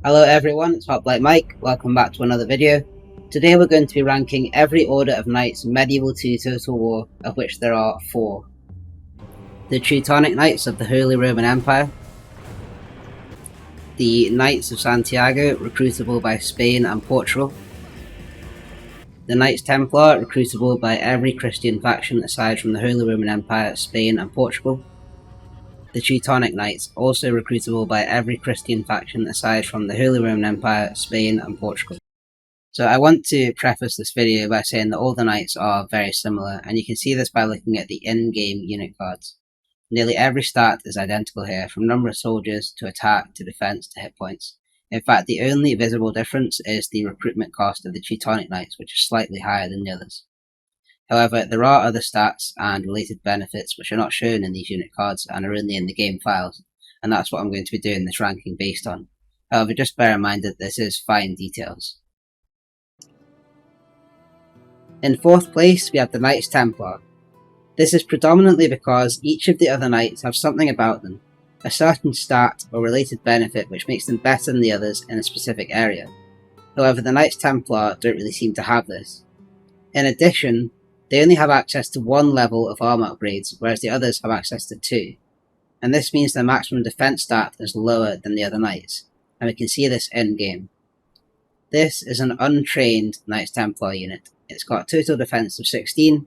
Hello everyone, it's Hot Black Mike, welcome back to another video. Today we're going to be ranking every order of knights medieval to Total War, of which there are 4. The Teutonic Knights of the Holy Roman Empire, the Knights of Santiago, recruitable by Spain and Portugal, the Knights Templar, recruitable by every Christian faction aside from the Holy Roman Empire, Spain and Portugal, the Teutonic Knights, also recruitable by every Christian faction aside from the Holy Roman Empire, Spain and Portugal. So I want to preface this video by saying that all the knights are very similar, and you can see this by looking at the in-game unit cards. Nearly every stat is identical here, from number of soldiers to attack to defense to hit points. In fact, the only visible difference is the recruitment cost of the Teutonic Knights, which is slightly higher than the others. However, there are other stats and related benefits which are not shown in these unit cards and are only in the game files, and that's what I'm going to be doing this ranking based on. However, just bear in mind that this is fine details. In 4th place, we have the Knights Templar. This is predominantly because each of the other knights have something about them, a certain stat or related benefit which makes them better than the others in a specific area. However, the Knights Templar don't really seem to have this. In addition, they only have access to 1 level of armor upgrades, whereas the others have access to 2. And this means their maximum defense stat is lower than the other knights, and we can see this in-game. This is an untrained Knights Templar unit. It's got total defense of 16,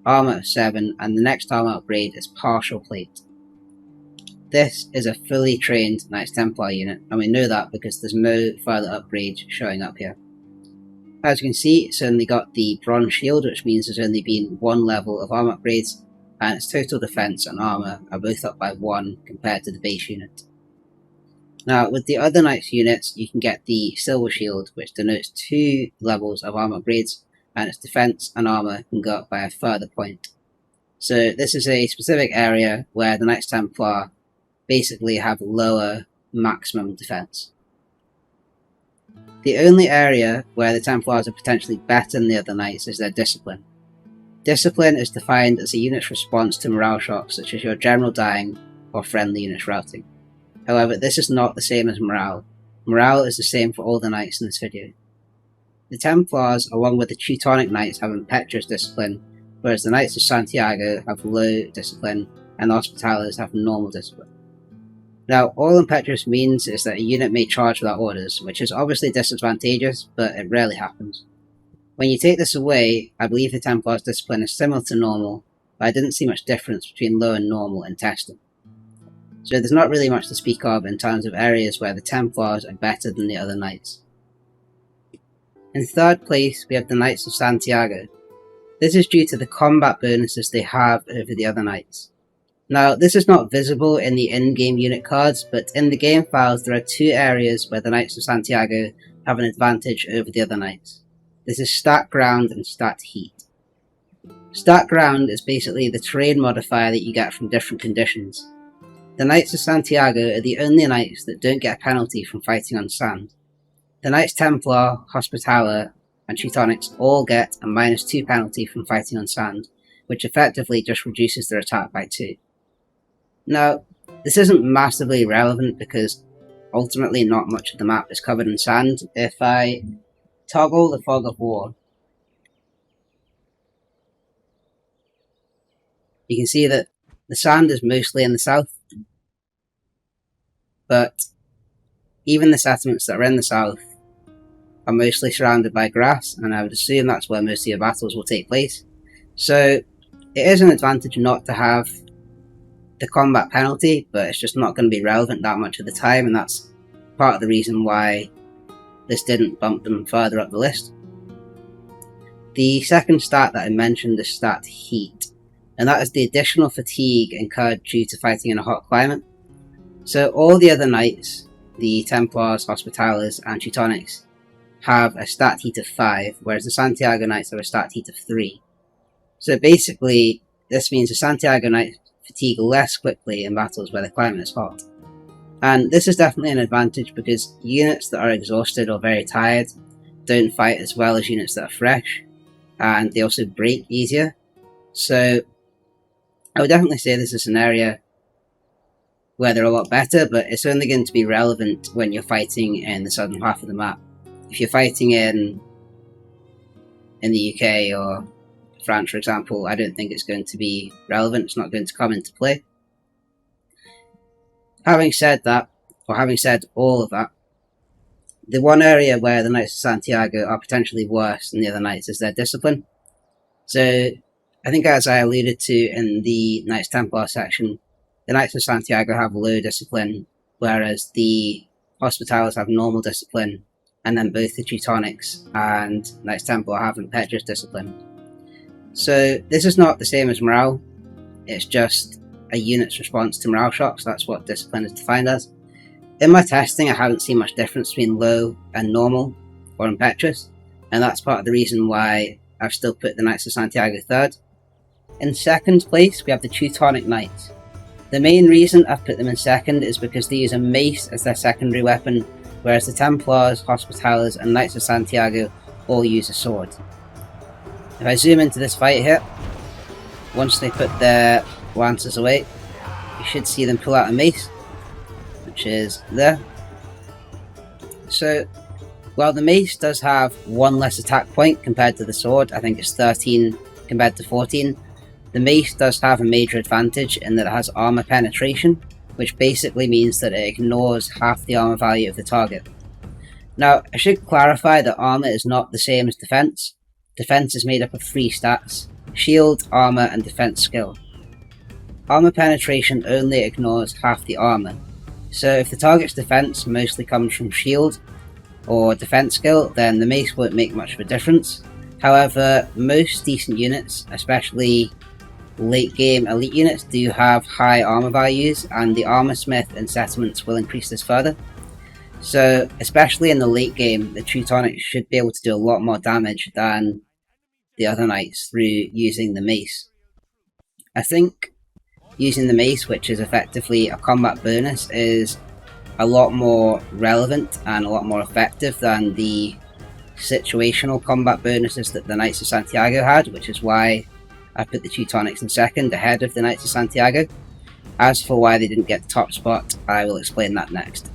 armor of 7, and the next armor upgrade is partial plate. This is a fully trained Knights Templar unit, and we know that because there's no further upgrades showing up here. As you can see, it's only got the bronze shield, which means there's only been 1 level of armor upgrades, and its total defense and armor are both up by 1 compared to the base unit. Now, with the other knights units, you can get the silver shield, which denotes 2 levels of armor upgrades, and its defense and armor can go up by a further point. So this is a specific area where the Knights Templar basically have lower maximum defense. The only area where the Templars are potentially better than the other knights is their discipline. Discipline is defined as a unit's response to morale shocks such as your general dying or friendly units routing. However, this is not the same as morale. Morale is the same for all the knights in this video. The Templars, along with the Teutonic Knights, have impetuous discipline, whereas the Knights of Santiago have low discipline and the Hospitallers have normal discipline. Now, all impetuous means is that a unit may charge without orders, which is obviously disadvantageous, but it rarely happens. When you take this away, I believe the Templars' discipline is similar to normal, but I didn't see much difference between low and normal in testing. So there's not really much to speak of in terms of areas where the Templars are better than the other knights. In 3rd place, we have the Knights of Santiago. This is due to the combat bonuses they have over the other knights. Now, this is not visible in the in-game unit cards, but in the game files there are 2 areas where the Knights of Santiago have an advantage over the other knights. This is stat ground and stat heat. Stat ground is basically the terrain modifier that you get from different conditions. The Knights of Santiago are the only knights that don't get a penalty from fighting on sand. The Knights Templar, Hospitaller, and Teutonics all get a -2 penalty from fighting on sand, which effectively just reduces their attack by 2. Now, this isn't massively relevant because ultimately not much of the map is covered in sand. If I toggle the fog of war, you can see that the sand is mostly in the south, but even the settlements that are in the south are mostly surrounded by grass, and I would assume that's where most of your battles will take place. So it is an advantage not to have the combat penalty, but it's just not going to be relevant that much of the time, and that's part of the reason why this didn't bump them further up the list. The second stat that I mentioned is stat heat, and that is the additional fatigue incurred due to fighting in a hot climate. So all the other knights, the Templars, Hospitallers, and Teutonics, have a stat heat of 5, whereas the Santiago Knights have a stat heat of 3. So basically, this means the Santiago Knights fatigue less quickly in battles where the climate is hot. And this is definitely an advantage because units that are exhausted or very tired don't fight as well as units that are fresh, and they also break easier. So I would definitely say this is an area where they're a lot better, but it's only going to be relevant when you're fighting in the southern half of the map. If you're fighting in the UK or France, for example, I don't think it's going to be relevant. It's not going to come into play. Having said that, or having said all of that, the one area where the Knights of Santiago are potentially worse than the other Knights is their discipline. So, I think as I alluded to in the Knights Templar section, the Knights of Santiago have low discipline, whereas the Hospitallers have normal discipline, and then both the Teutonics and Knights Templar have impetuous discipline. So this is not the same as morale, it's just a unit's response to morale shocks. That's what discipline is defined as. In my testing, I haven't seen much difference between low and normal or impetuous, and that's part of the reason why I've still put the Knights of Santiago third. In second place, we have the Teutonic Knights. The main reason I've put them in second is because they use a mace as their secondary weapon, whereas the Templars, Hospitallers, and Knights of Santiago all use a sword. If I zoom into this fight here, once they put their lances away, you should see them pull out a mace, which is there. So, while the mace does have one less attack point compared to the sword, I think it's 13 compared to 14, the mace does have a major advantage in that it has armor penetration, which basically means that it ignores half the armor value of the target. Now, I should clarify that armor is not the same as defense. Defense is made up of 3 stats: shield, armor, and defense skill. Armor penetration only ignores half the armor, so if the target's defense mostly comes from shield or defense skill, then the mace won't make much of a difference. However, most decent units, especially late game elite units, do have high armor values, and the armor smith in settlements will increase this further. So, especially in the late game, the Teutonics should be able to do a lot more damage than the other knights through using the mace. I think using the mace, which is effectively a combat bonus, is a lot more relevant and a lot more effective than the situational combat bonuses that the Knights of Santiago had, which is why I put the Teutonics in second ahead of the Knights of Santiago. As for why they didn't get the top spot, I will explain that next.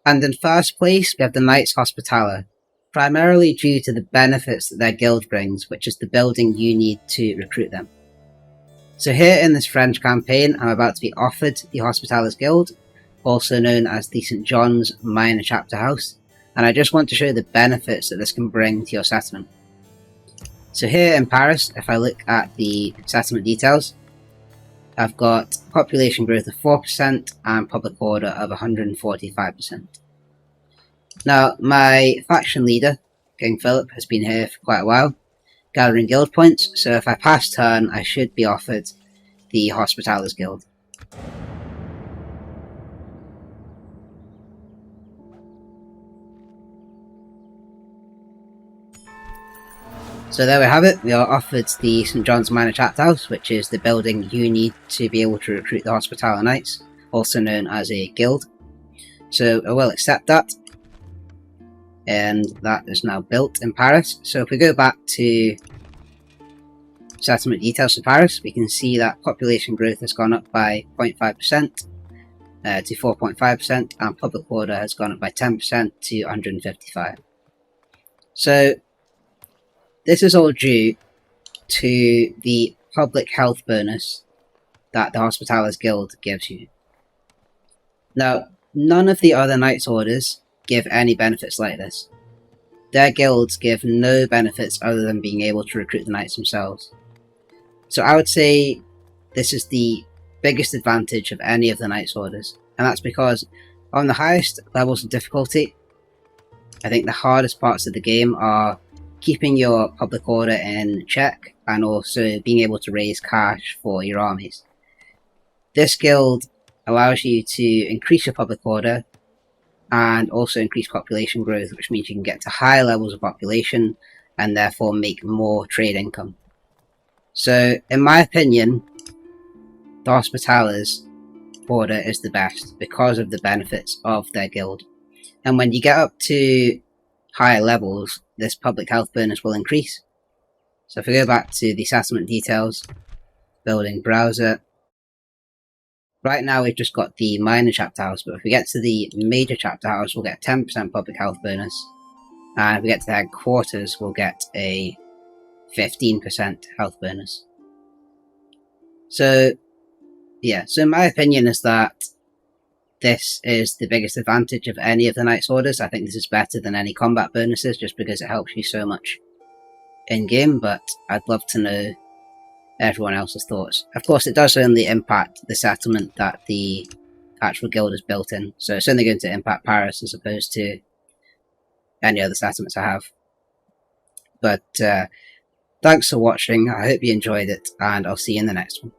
And in first place, we have the Knights Hospitaller, primarily due to the benefits that their guild brings, which is the building you need to recruit them. So here in this French campaign, I'm about to be offered the Hospitallers Guild, also known as the St. John's Minor Chapter House, and I just want to show the benefits that this can bring to your settlement. So here in Paris, if I look at the settlement details, I've got population growth of 4% and public order of 145%. Now, my faction leader, King Philip, has been here for quite a while, gathering guild points, so if I pass turn, I should be offered the Hospitallers Guild. So there we have it, we are offered the St. John's Minor Chapter House, which is the building you need to be able to recruit the Hospitaller Knights, also known as a guild. So I will accept that, and that is now built in Paris. So if we go back to settlement details for Paris, we can see that population growth has gone up by 0.5% to 4.5%, and public order has gone up by 10% to 155. So this is all due to the public health bonus that the Hospitallers Guild gives you. Now, none of the other Knights Orders give any benefits like this. Their guilds give no benefits other than being able to recruit the Knights themselves. So I would say this is the biggest advantage of any of the Knights Orders, and that's because on the highest levels of difficulty, I think the hardest parts of the game are keeping your public order in check and also being able to raise cash for your armies. This guild allows you to increase your public order and also increase population growth, which means you can get to higher levels of population and therefore make more trade income. So, in my opinion, the Hospitallers order is the best because of the benefits of their guild. And when you get up to higher levels, this public health bonus will increase. So if we go back to the settlement details, building browser, Right now we've just got the minor chapter house, but if we get to the major chapter house, we'll get a 10% public health bonus. And if we get to the headquarters, we'll get a 15% health bonus. So, yeah, so my opinion is that this is the biggest advantage of any of the Knights Orders. I think this is better than any combat bonuses, just because it helps you so much in-game, but I'd love to know everyone else's thoughts. Of course, it does only impact the settlement that the actual guild is built in, so it's only going to impact Paris as opposed to any other settlements I have. But thanks for watching, I hope you enjoyed it, and I'll see you in the next one.